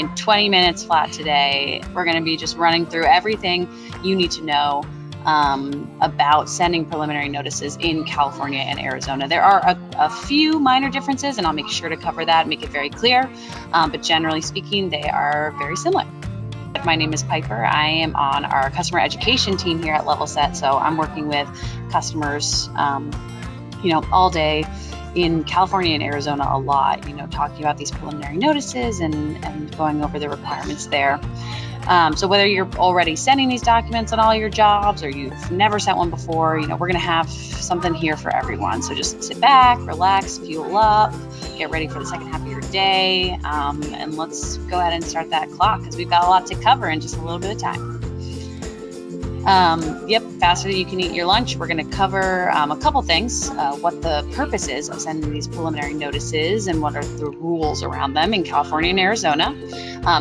In 20 minutes flat today, we're going to be just running through everything you need to know about sending preliminary notices in California and Arizona. There are a few minor differences, and I'll make sure to cover that and make it very clear, but generally speaking, they are very similar. My name is Piper. I am on our customer education team here at Levelset, so I'm working with customers all day in California and Arizona a lot, talking about these preliminary notices and going over the requirements there. So whether you're already sending these documents on all your jobs or you've never sent one before, we're going to have something here for everyone. So just sit back, relax, fuel up, get ready for the second half of your day, and let's go ahead and start that clock because we've got a lot to cover in just a little bit of time. Faster than you can eat your lunch. We're going to cover a couple things, what the purpose is of sending these preliminary notices and what are the rules around them in California and Arizona,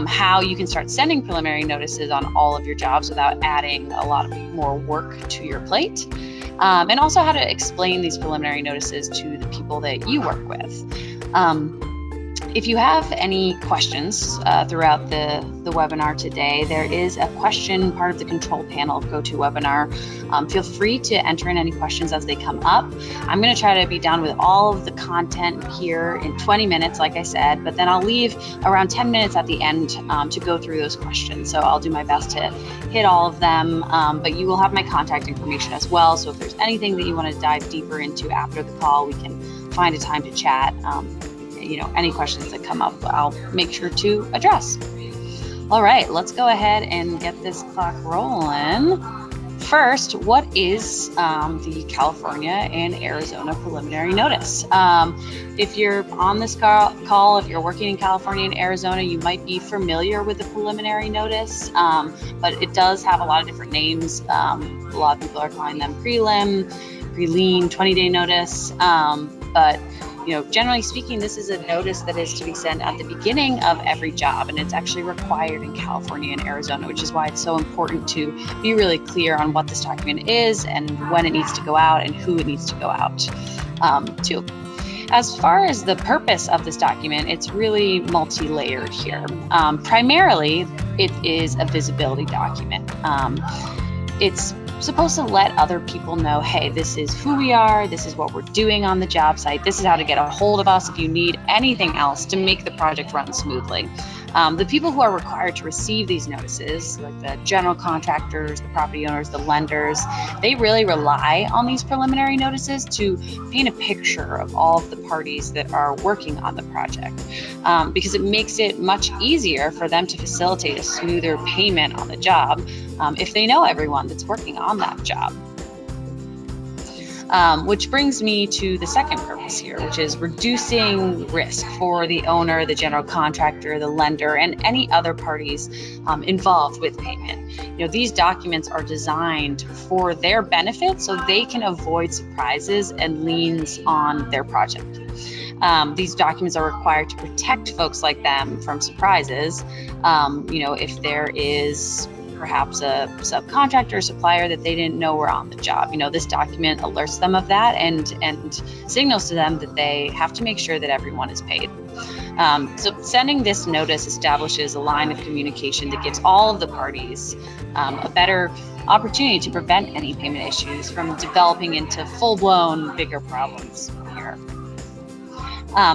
how you can start sending preliminary notices on all of your jobs without adding a lot of more work to your plate, and also how to explain these preliminary notices to the people that you work with. If you have any questions throughout the webinar today, there is a question part of the control panel of GoToWebinar. Feel free to enter in any questions as they come up. I'm going to try to be done with all of the content here in 20 minutes, like I said, but then I'll leave around 10 minutes at the end to go through those questions. So I'll do my best to hit all of them, but you will have my contact information as well. So if there's anything that you want to dive deeper into after the call, we can find a time to chat. Any questions that come up, I'll make sure to address. All right, let's go ahead and get this clock rolling. First, what is the California and Arizona preliminary notice? If you're on this call, if you're working in California and Arizona, you might be familiar with the preliminary notice, but it does have a lot of different names. A lot of people are calling them prelim, pre-lien, 20-day notice, but generally speaking, this is a notice that is to be sent at the beginning of every job, and it's actually required in California and Arizona, which is why it's so important to be really clear on what this document is and when it needs to go out and who it needs to go out to. As far as the purpose of this document, it's really multi-layered here. Primarily, it is a visibility document. It's supposed to let other people know, hey, this is who we are, this is what we're doing on the job site, this is how to get a hold of us if you need anything else to make the project run smoothly. The people who are required to receive these notices, like the general contractors, the property owners, the lenders, they really rely on these preliminary notices to paint a picture of all of the parties that are working on the project, because it makes it much easier for them to facilitate a smoother payment on the job if they know everyone that's working on that job. Which brings me to the second purpose here, which is reducing risk for the owner, the general contractor, the lender, and any other parties involved with payment. These documents are designed for their benefit so they can avoid surprises and liens on their project. These documents are required to protect folks like them from surprises. If there is perhaps a subcontractor or supplier that they didn't know were on the job. This document alerts them of that and signals to them that they have to make sure that everyone is paid. So sending this notice establishes a line of communication that gives all of the parties a better opportunity to prevent any payment issues from developing into full-blown bigger problems here.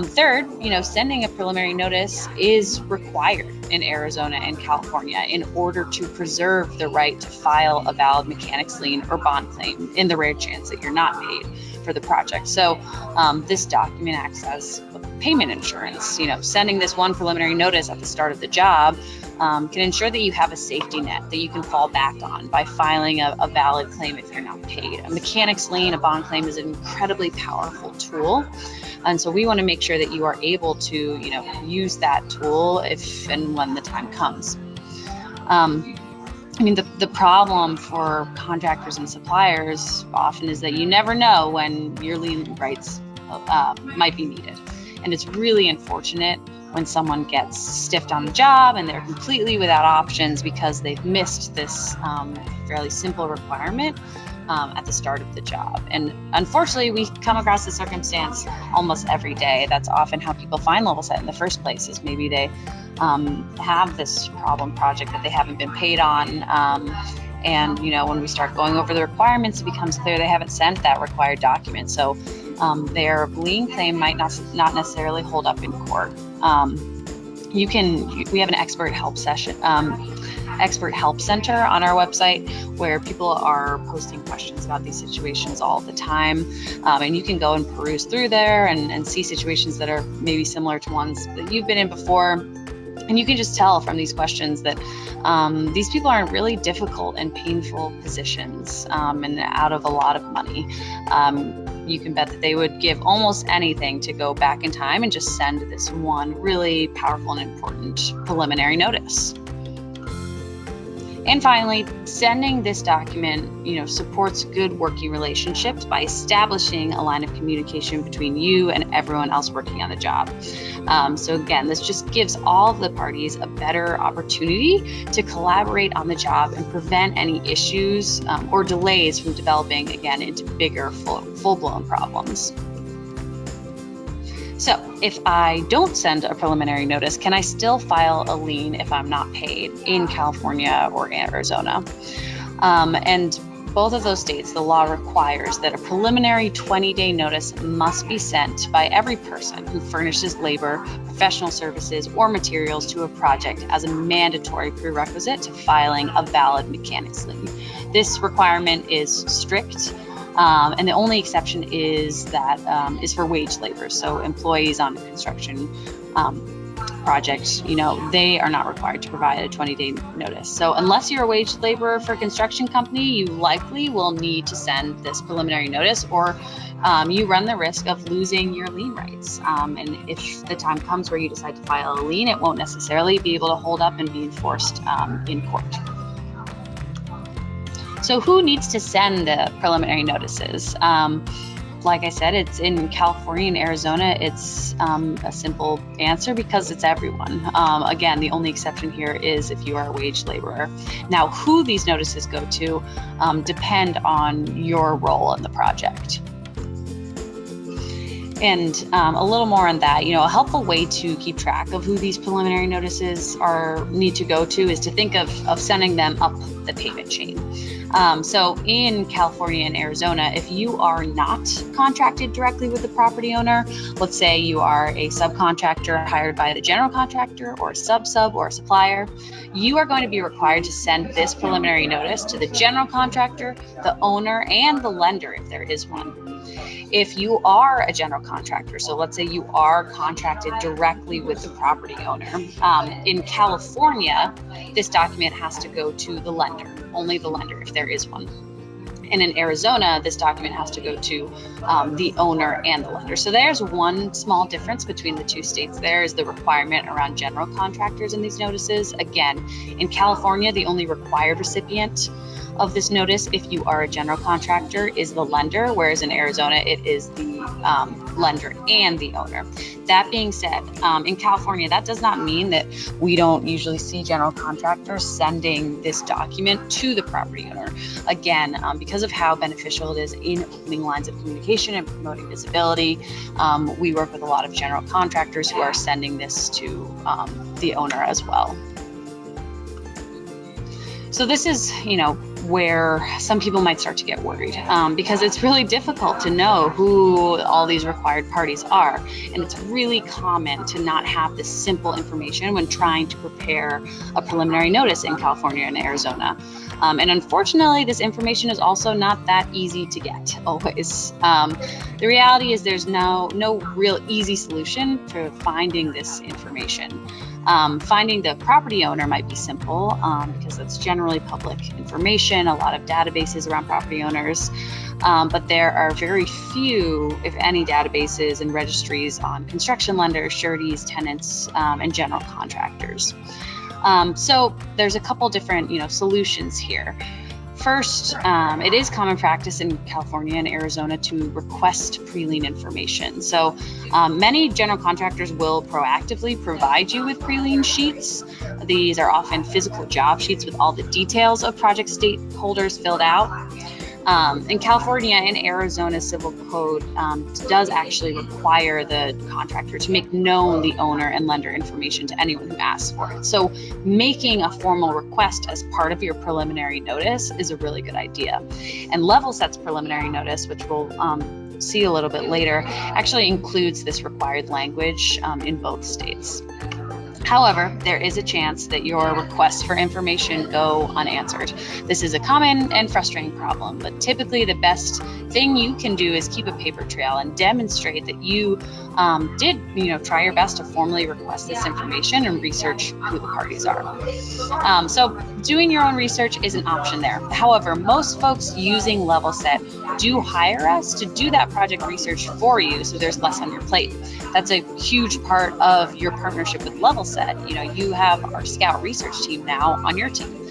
Third, sending a preliminary notice is required in Arizona and California in order to preserve the right to file a valid mechanics lien or bond claim in the rare chance that you're not paid for the project. So this document acts as payment insurance. Sending this one preliminary notice at the start of the job can ensure that you have a safety net that you can fall back on by filing a valid claim if you're not paid. A mechanics lien, a bond claim, is an incredibly powerful tool. And so we want to make sure that you are able to, use that tool if and when the time comes. The problem for contractors and suppliers often is that you never know when your lien rights might be needed. And it's really unfortunate when someone gets stiffed on the job and they're completely without options because they've missed this fairly simple requirement at the start of the job. And unfortunately, we come across this circumstance almost every day. That's often how people find Levelset in the first place, is maybe they have this problem project that they haven't been paid on. And when we start going over the requirements, it becomes clear they haven't sent that required document. So their lien claim might not necessarily hold up in court. We have an expert help center on our website where people are posting questions about these situations all the time. And you can go and peruse through there and see situations that are maybe similar to ones that you've been in before. And you can just tell from these questions that these people are in really difficult and painful positions and out of a lot of money. You can bet that they would give almost anything to go back in time and just send this one really powerful and important preliminary notice. And finally, sending this document, supports good working relationships by establishing a line of communication between you and everyone else working on the job. So again, this just gives all of the parties a better opportunity to collaborate on the job and prevent any issues or delays from developing again into bigger, full-blown problems. So if I don't send a preliminary notice, can I still file a lien if I'm not paid in California or Arizona? And both of those states, the law requires that a preliminary 20-day notice must be sent by every person who furnishes labor, professional services, or materials to a project as a mandatory prerequisite to filing a valid mechanics lien. This requirement is strict. And the only exception is that is for wage labor. So employees on a construction project, they are not required to provide a 20-day notice. So unless you're a wage laborer for a construction company, you likely will need to send this preliminary notice, or you run the risk of losing your lien rights. And if the time comes where you decide to file a lien, it won't necessarily be able to hold up and be enforced in court. So who needs to send the preliminary notices? Like I said, it's in California and Arizona. It's a simple answer because it's everyone. Again, the only exception here is if you are a wage laborer. Now, who these notices go to depend on your role in the project. And a little more on that, a helpful way to keep track of who these preliminary notices need to go to is to think of sending them up the payment chain. So in California and Arizona, if you are not contracted directly with the property owner, let's say you are a subcontractor hired by the general contractor or a sub or a supplier, you are going to be required to send this preliminary notice to the general contractor, the owner, and the lender if there is one. If you are a general contractor, so let's say you are contracted directly with the property owner, in California, this document has to go to the lender, only the lender if there is one. And in Arizona, this document has to go to the owner and the lender. So there's one small difference between the two states. There is the requirement around general contractors in these notices. Again, in California, the only required recipient of this notice, if you are a general contractor, is the lender, whereas in Arizona, it is the lender and the owner. That being said, in California, that does not mean that we don't usually see general contractors sending this document to the property owner. Again, because of how beneficial it is in opening lines of communication and promoting visibility, we work with a lot of general contractors who are sending this to the owner as well. So this is, where some people might start to get worried because it's really difficult to know who all these required parties are. And it's really common to not have this simple information when trying to prepare a preliminary notice in California and Arizona. And unfortunately, this information is also not that easy to get always. The reality is there's no real easy solution to finding this information. Finding the property owner might be simple because that's generally public information, a lot of databases around property owners, but there are very few, if any, databases and registries on construction lenders, sureties, tenants, and general contractors. So there's a couple different, solutions here. First, it is common practice in California and Arizona to request pre-lien information. So many general contractors will proactively provide you with pre-lien sheets. These are often physical job sheets with all the details of project stakeholders filled out. In California and Arizona Civil Code does actually require the contractor to make known the owner and lender information to anyone who asks for it. So making a formal request as part of your preliminary notice is a really good idea. And Levelset's preliminary notice, which we'll see a little bit later, actually includes this required language in both states. However, there is a chance that your requests for information go unanswered. This is a common and frustrating problem, but typically the best thing you can do is keep a paper trail and demonstrate that you did, try your best to formally request this information and research who the parties are. So doing your own research is an option there. However, most folks using Levelset do hire us to do that project research for you, so there's less on your plate. That's a huge part of your partnership with Levelset. You have our Scout research team now on your team.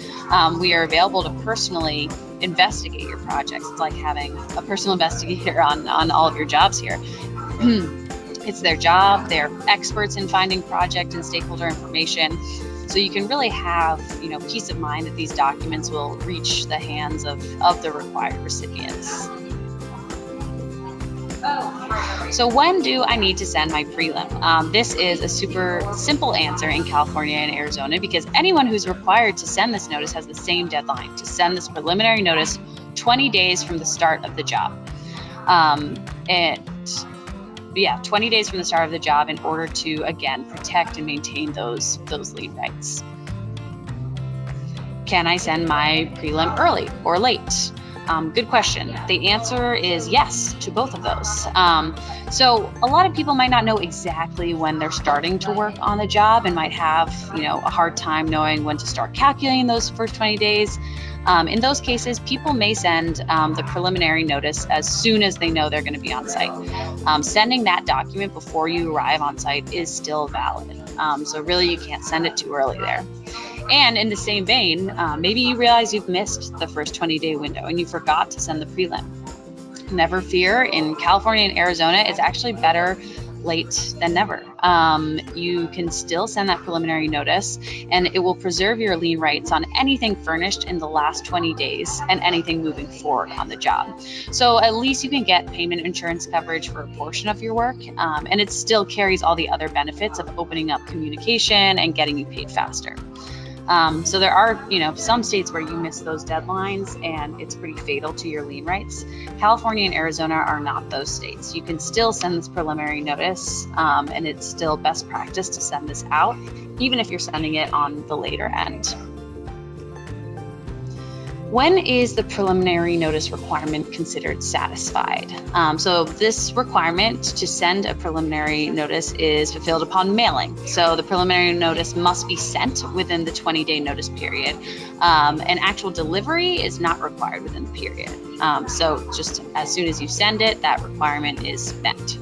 We are available to personally investigate your projects. It's like having a personal investigator on all of your jobs here. It's their job. They're experts in finding project and stakeholder information. So you can really have, peace of mind that these documents will reach the hands of the required recipients. So when do I need to send my prelim? This is a super simple answer in California and Arizona because anyone who's required to send this notice has the same deadline to send this preliminary notice 20 days from the start of the job. 20 days from the start of the job in order to, again, protect and maintain those lien rights. Can I send my prelim early or late? Good question. The answer is yes to both of those. So a lot of people might not know exactly when they're starting to work on the job and might have, a hard time knowing when to start calculating those first 20 days. In those cases, people may send the preliminary notice as soon as they know they're going to be on site. Sending that document before you arrive on site is still valid. So really, you can't send it too early there. And in the same vein, maybe you realize you've missed the first 20-day window and you forgot to send the prelim. Never fear. In California and Arizona, it's actually better late than never. You can still send that preliminary notice and it will preserve your lien rights on anything furnished in the last 20 days and anything moving forward on the job. So at least you can get payment insurance coverage for a portion of your work, and it still carries all the other benefits of opening up communication and getting you paid faster. So there are, some states where you miss those deadlines and it's pretty fatal to your lien rights. California and Arizona are not those states. You can still send this preliminary notice, and it's still best practice to send this out, even if you're sending it on the later end. When is the preliminary notice requirement considered satisfied? So this requirement to send a preliminary notice is fulfilled upon mailing. So the preliminary notice must be sent within the 20-day notice period. And actual delivery is not required within the period. So just as soon as you send it, that requirement is met.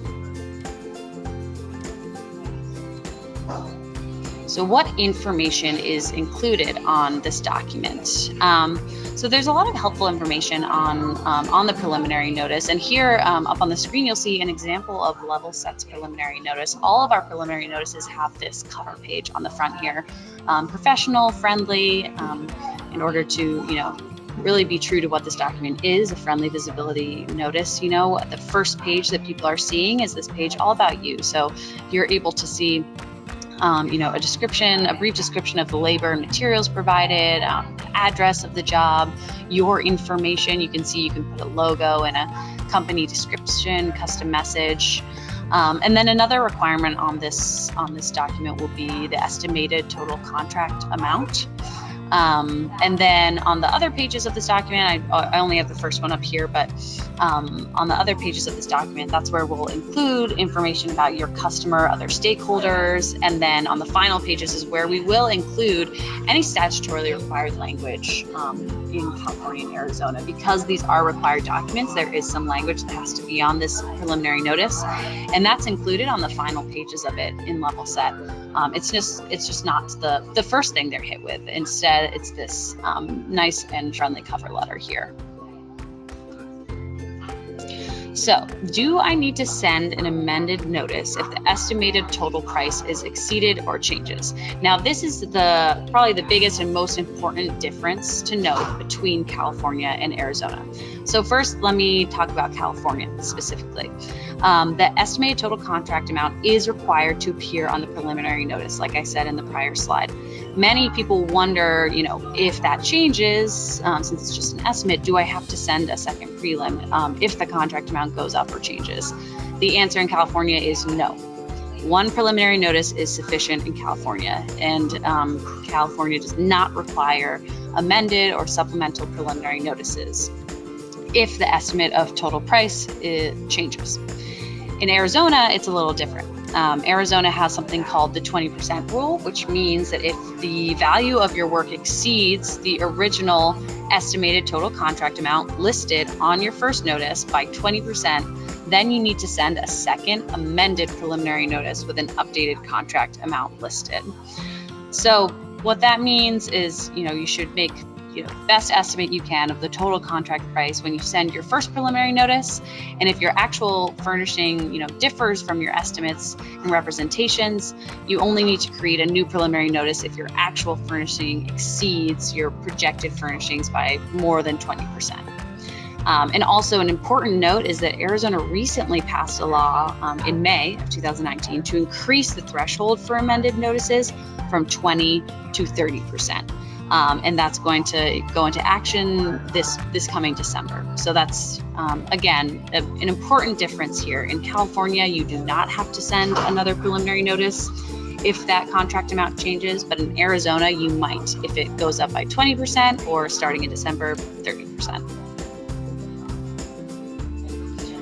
So what information is included on this document? So there's a lot of helpful information on the preliminary notice. And here up on the screen, you'll see an example of Levelset's preliminary notice. All of our preliminary notices have this cover page on the front here. Professional, friendly, in order to, really be true to what this document is, a friendly visibility notice. The first page that people are seeing is this page all about you. So you're able to see a brief description of the labor and materials provided, the address of the job, your information. You can see you can put a logo and a company description, custom message. And then another requirement on this document will be the estimated total contract amount. And then on the other pages of this document, I only have the first one up here, but on the other pages of this document, that's where we'll include information about your customer, other stakeholders, and then on the final pages is where we will include any statutorily required language in California and Arizona. Because these are required documents, there is some language that has to be on this preliminary notice, and that's included on the final pages of it in Levelset. It's just not the first thing they're hit with. Instead, it's this nice and friendly cover letter here. So, do I need to send an amended notice if the estimated total price is exceeded or changes? Now, this is probably the biggest and most important difference to note between California and Arizona. So first, let me talk about California specifically. The estimated total contract amount is required to appear on the preliminary notice, like I said in the prior slide. Many people wonder, if that changes, since it's just an estimate, do I have to send a second prelim if the contract amount goes up or changes? The answer in California is no. One preliminary notice is sufficient in California, and California does not require amended or supplemental preliminary notices if the estimate of total price changes. In Arizona, it's a little different. Arizona has something called the 20% rule, which means that if the value of your work exceeds the original estimated total contract amount listed on your first notice by 20%, then you need to send a second amended preliminary notice with an updated contract amount listed. So what that means is, you should make best estimate you can of the total contract price when you send your first preliminary notice. And if your actual furnishing, differs from your estimates and representations, you only need to create a new preliminary notice if your actual furnishing exceeds your projected furnishings by more than 20%. And also an important note is that Arizona recently passed a law in May of 2019 to increase the threshold for amended notices from 20 to 30%. And that's going to go into action this coming December. So that's, again, an important difference here. In California, you do not have to send another preliminary notice if that contract amount changes, but in Arizona, you might if it goes up by 20% or starting in December, 30%.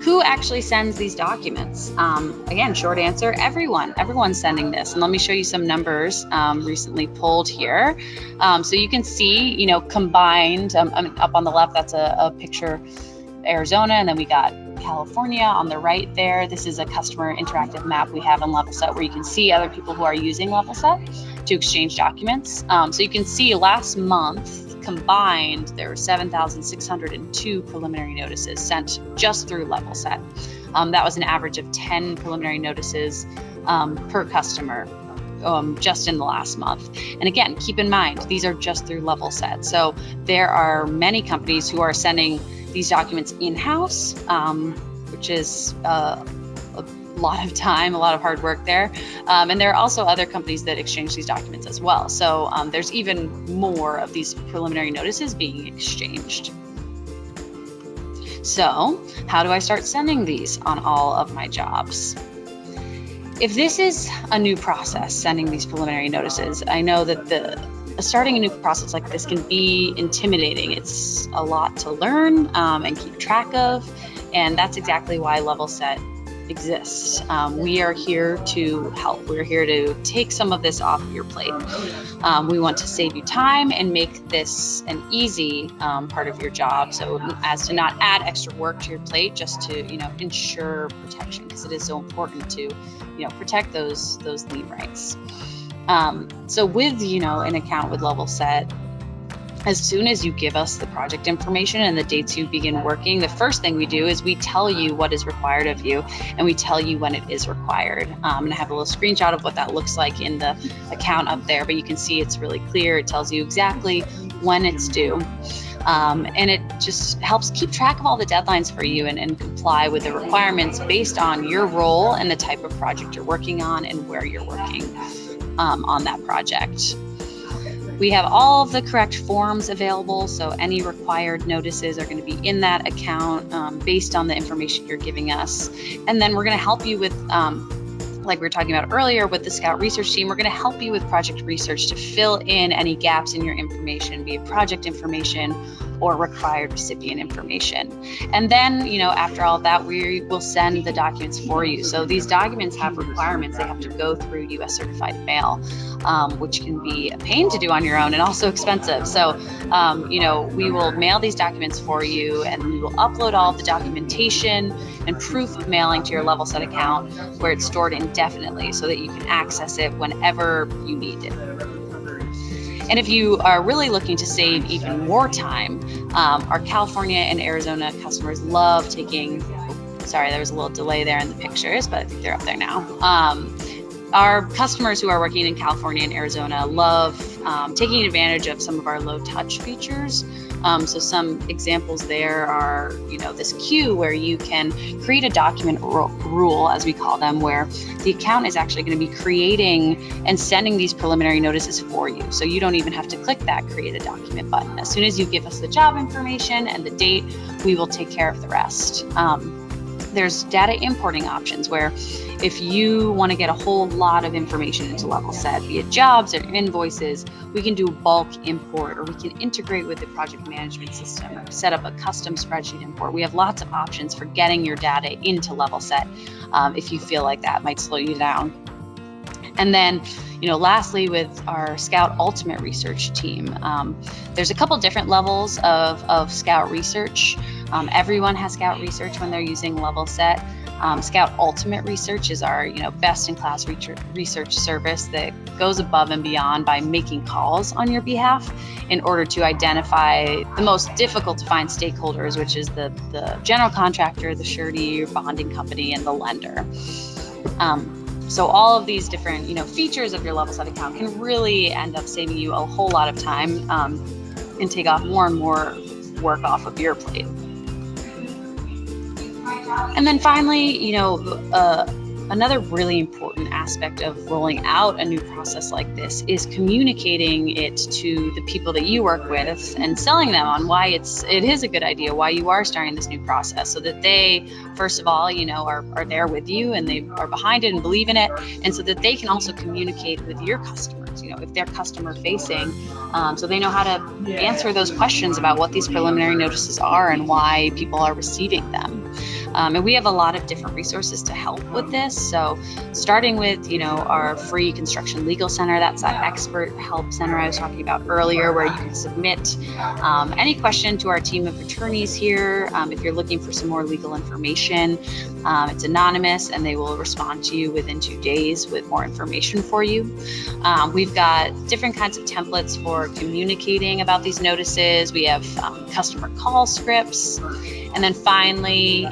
Who actually sends these documents? Again, short answer, everyone. Everyone's sending this. And let me show you some numbers recently pulled here. So you can see, combined, up on the left, that's a picture of Arizona, and then we got California on the right there. This is a customer interactive map we have in Levelset where you can see other people who are using Levelset to exchange documents. So you can see last month, combined, there were 7,602 preliminary notices sent just through Levelset. That was an average of 10 preliminary notices per customer just in the last month. And again, keep in mind, these are just through Levelset. So there are many companies who are sending these documents in-house, which is a lot of time, a lot of hard work there. And there are also other companies that exchange these documents as well. So there's even more of these preliminary notices being exchanged. So how do I start sending these on all of my jobs? If this is a new process, sending these preliminary notices, I know that starting a new process like this can be intimidating. It's a lot to learn and keep track of, and that's exactly why Levelset exists. We are here to help. We're here to take some of this off your plate. We want to save you time and make this an easy part of your job, so as to not add extra work to your plate, just to ensure protection, because it is so important to protect those lien rights. So with an account with Levelset, as soon as you give us the project information and the dates you begin working, the first thing we do is we tell you what is required of you, and we tell you when it is required. And I have a little screenshot of what that looks like in the account up there, but you can see it's really clear. It tells you exactly when it's due. And it just helps keep track of all the deadlines for you and comply with the requirements based on your role and the type of project you're working on and where you're working on that project. We have all of the correct forms available, so any required notices are going to be in that account based on the information you're giving us. And then we're going to help you with, like we were talking about earlier with the Scout research team, we're going to help you with project research to fill in any gaps in your information, be it project information or required recipient information. And then, after all of that, we will send the documents for you. So these documents have requirements. They have to go through US certified mail, which can be a pain to do on your own and also expensive. So, we will mail these documents for you, and we will upload all of the documentation and proof of mailing to your Levelset account where it's stored indefinitely so that you can access it whenever you need it. And if you are really looking to save even more time, our California and Arizona customers love taking Sorry, there was a little delay there in the pictures, but I think they're up there now. Our customers who are working in California and Arizona love taking advantage of some of our low touch features. So some examples there are, this queue where you can create a document rule, as we call them, where the account is actually going to be creating and sending these preliminary notices for you. So you don't even have to click that create a document button. As soon as you give us the job information and the date, we will take care of the rest. There's data importing options where if you want to get a whole lot of information into Levelset, be it jobs or invoices, we can do a bulk import, or we can integrate with the project management system or set up a custom spreadsheet import. We have lots of options for getting your data into Levelset if you feel like that might slow you down. And then, lastly, with our Scout Ultimate Research team, there's a couple different levels of Scout Research. Everyone has Scout Research when they're using Levelset. Scout Ultimate Research is our, best-in-class research service that goes above and beyond by making calls on your behalf in order to identify the most difficult to find stakeholders, which is the general contractor, the surety, your bonding company, and the lender. So all of these different, features of your Levelset account can really end up saving you a whole lot of time and take off more and more work off of your plate. And then finally, another really important aspect of rolling out a new process like this is communicating it to the people that you work with and selling them on why it is a good idea, why you are starting this new process, so that they, first of all, are there with you and they are behind it and believe in it, and so that they can also communicate with your customers, if they're customer facing, so they know how to answer those questions about what these preliminary notices are and why people are receiving them. And we have a lot of different resources to help with this. So starting with, our free construction legal center, that's that expert help center I was talking about earlier, where you can submit any question to our team of attorneys here. If you're looking for some more legal information, it's anonymous and they will respond to you within 2 days with more information for you. We've got different kinds of templates for communicating about these notices. We have customer call scripts. And then finally,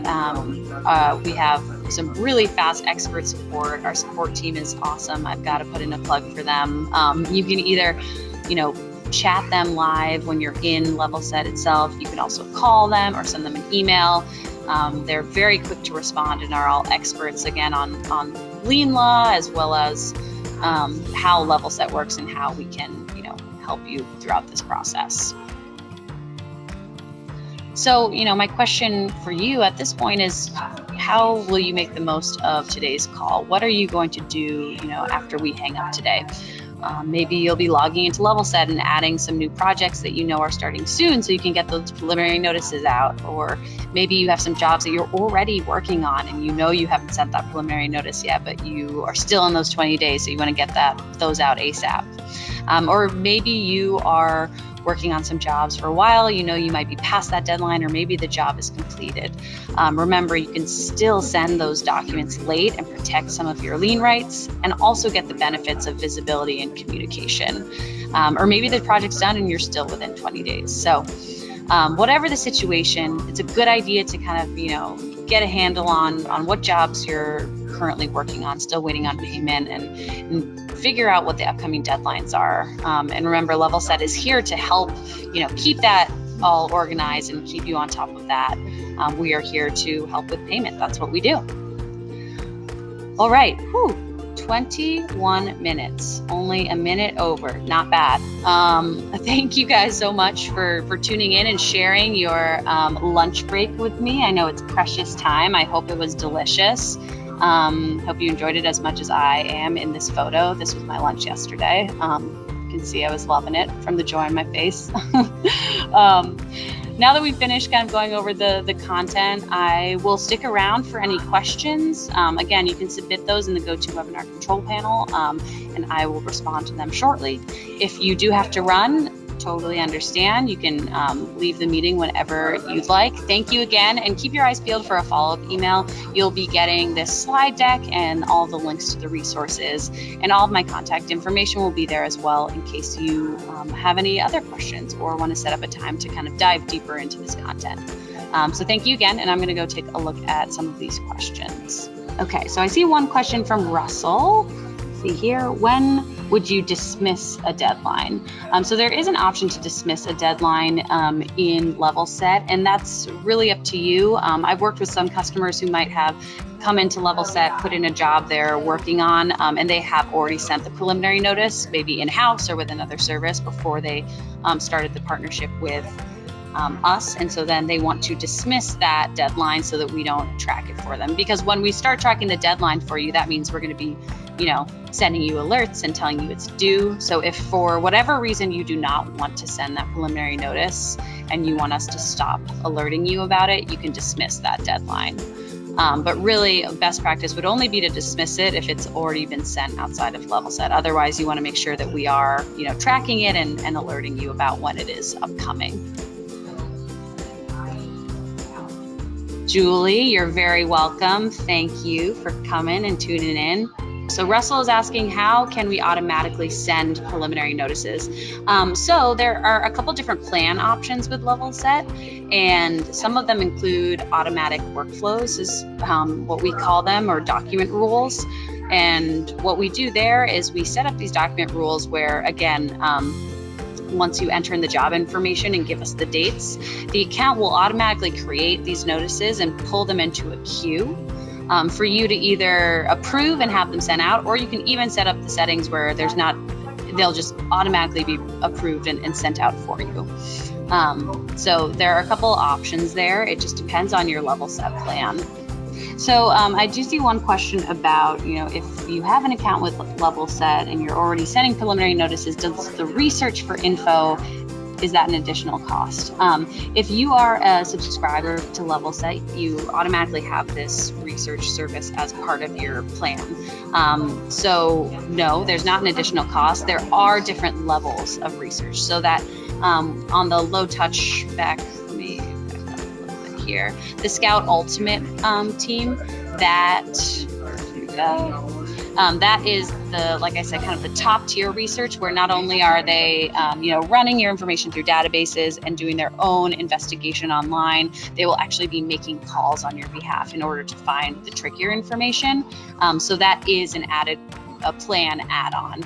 we have some really fast expert support. Our support team is awesome. I've got to put in a plug for them. You can either, chat them live when you're in Levelset itself. You can also call them or send them an email. They're very quick to respond and are all experts, again, on lien law, as well as how Levelset works and how we can, help you throughout this process. So, my question for you at this point is, how will you make the most of today's call? What are you going to do, after we hang up today? Maybe you'll be logging into Levelset and adding some new projects that are starting soon so you can get those preliminary notices out. Or maybe you have some jobs that you're already working on and you haven't sent that preliminary notice yet, but you are still in those 20 days, so you want to get those out ASAP. Or maybe you are working on some jobs for a while, you might be past that deadline, or maybe the job is completed. Remember, you can still send those documents late and protect some of your lien rights, and also get the benefits of visibility and communication. Or maybe the project's done and you're still within 20 days. So whatever the situation, it's a good idea to kind of, get a handle on what jobs you're currently working on, still waiting on payment, and figure out what the upcoming deadlines are. And remember, Levelset is here to help, keep that all organized and keep you on top of that. We are here to help with payment. That's what we do. All right. 21 minutes, only a minute over. Not bad. Thank you guys so much for tuning in and sharing your lunch break with me. I know it's precious time. I hope it was delicious. Hope you enjoyed it as much as I am in this photo. This was my lunch yesterday. You can see I was loving it from the joy on my face. Now that we've finished kind of going over the content, I will stick around for any questions. Again, you can submit those in the GoToWebinar control panel, and I will respond to them shortly. If you do have to run, totally understand. You can leave the meeting whenever you'd like. Thank you again, and keep your eyes peeled for a follow-up email. You'll be getting this slide deck and all the links to the resources, and all of my contact information will be there as well in case you have any other questions or want to set up a time to kind of dive deeper into this content. So thank you again, and I'm going to go take a look at some of these questions. Okay, so I see one question from Russell. See here, when would you dismiss a deadline? So there is an option to dismiss a deadline in Levelset, and that's really up to you. I've worked with some customers who might have come into Levelset, put in a job they're working on, and they have already sent the preliminary notice, maybe in-house or with another service before they started the partnership with us, and so then they want to dismiss that deadline so that we don't track it for them. Because when we start tracking the deadline for you, that means we're going to be, sending you alerts and telling you it's due. So if for whatever reason you do not want to send that preliminary notice and you want us to stop alerting you about it, you can dismiss that deadline. But really, best practice would only be to dismiss it if it's already been sent outside of Levelset. Otherwise, you want to make sure that we are, tracking it and alerting you about when it is upcoming. Julie, you're very welcome. Thank you for coming and tuning in. So Russell is asking, how can we automatically send preliminary notices? So there are a couple different plan options with Levelset, and some of them include automatic workflows, is what we call them, or document rules. And what we do there is we set up these document rules where, again, once you enter in the job information and give us the dates, the account will automatically create these notices and pull them into a queue for you to either approve and have them sent out, or you can even set up the settings where they'll just automatically be approved and sent out for you. So there are a couple options there. It just depends on your Levelset plan. So I do see one question about, if you have an account with Levelset and you're already sending preliminary notices, does the research for info, is that an additional cost? If you are a subscriber to Levelset, you automatically have this research service as part of your plan. So no, there's not an additional cost. There are different levels of research, so that on the low touch here, the Scout Ultimate team, that is the, like I said, kind of the top tier research, where not only are they, running your information through databases and doing their own investigation online, they will actually be making calls on your behalf in order to find the trickier information. So that is a plan add-on.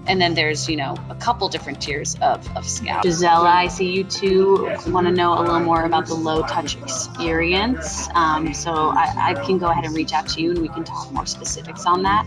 And then there's, a couple different tiers of Scout. Gisela, I see you too want to know a little more about the low touch experience. So I can go ahead and reach out to you and we can talk more specifics on that.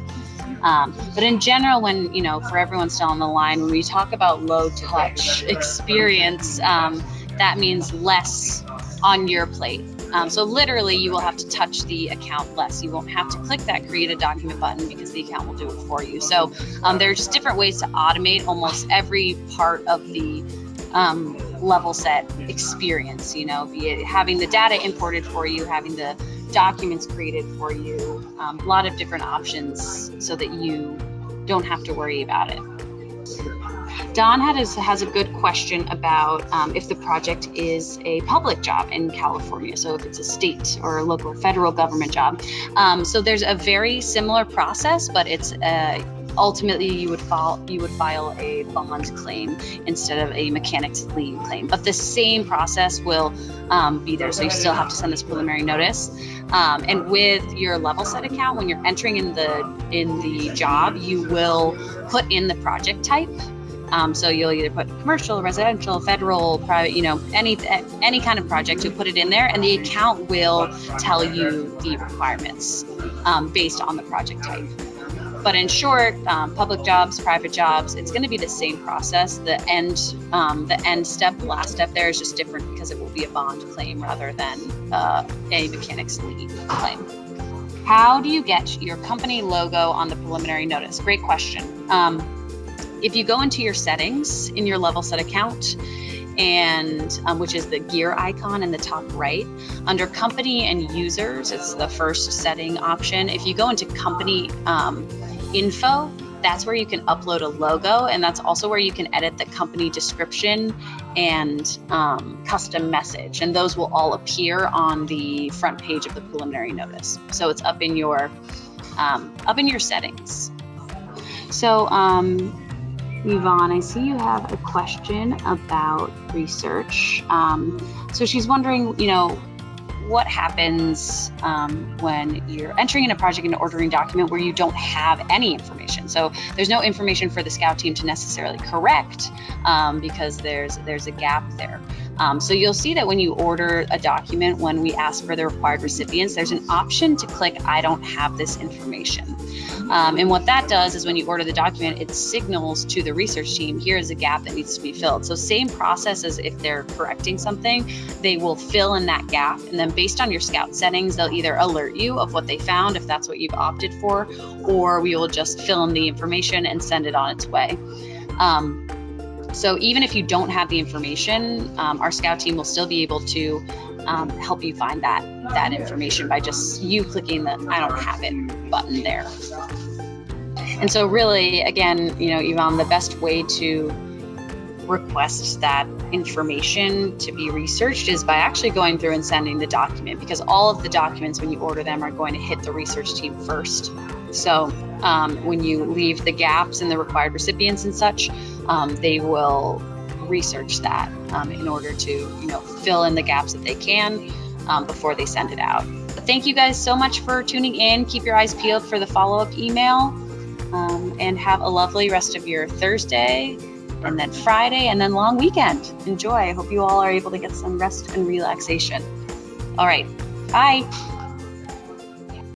But in general, when, for everyone still on the line, when we talk about low touch experience, that means less on your plate. So literally, you will have to touch the account less. You won't have to click that create a document button because the account will do it for you. So there are just different ways to automate almost every part of the Levelset experience, be it having the data imported for you, having the documents created for you, a lot of different options so that you don't have to worry about it. Don has a good question about if the project is a public job in California, so if it's a state or a local federal government job. So there's a very similar process, but it's ultimately you would file a bond claim instead of a mechanic's lien claim. But the same process will be there, so you still have to send this preliminary notice. And with your Levelset account, when you're entering in the job, you will put in the project type. So you'll either put commercial, residential, federal, private, any kind of project, you'll put it in there, and the account will tell you the requirements based on the project type. But in short, public jobs, private jobs, it's going to be the same process. The end step, the last step there is just different because it will be a bond claim rather than a mechanic's lien claim. How do you get your company logo on the preliminary notice? Great question. If you go into your settings in your Levelset account, and which is the gear icon in the top right, under company and users, it's the first setting option. If you go into company info, that's where you can upload a logo, and that's also where you can edit the company description and custom message, and those will all appear on the front page of the preliminary notice. So it's up in your settings. So Yvonne, I see you have a question about research. So she's wondering, what happens when you're entering in a project and ordering document where you don't have any information. So there's no information for the scout team to necessarily correct because there's a gap there. So you'll see that when you order a document, when we ask for the required recipients, there's an option to click I don't have this information. And what that does is when you order the document, it signals to the research team, here is a gap that needs to be filled. So same process as if they're correcting something, they will fill in that gap. And then based on your scout settings, they'll either alert you of what they found, if that's what you've opted for, or we will just fill in the information and send it on its way. So even if you don't have the information, our scout team will still be able to help you find that information by just you clicking the I don't have it button there. And so really, again, Yvonne, the best way to request that information to be researched is by actually going through and sending the document, because all of the documents when you order them are going to hit the research team first. So when you leave the gaps in the required recipients and such, they will research that in order to fill in the gaps that they can before they send it out. But thank you guys so much for tuning in. Keep your eyes peeled for the follow-up email, and have a lovely rest of your Thursday and then Friday and then long weekend. Enjoy. I hope you all are able to get some rest and relaxation. All right. Bye.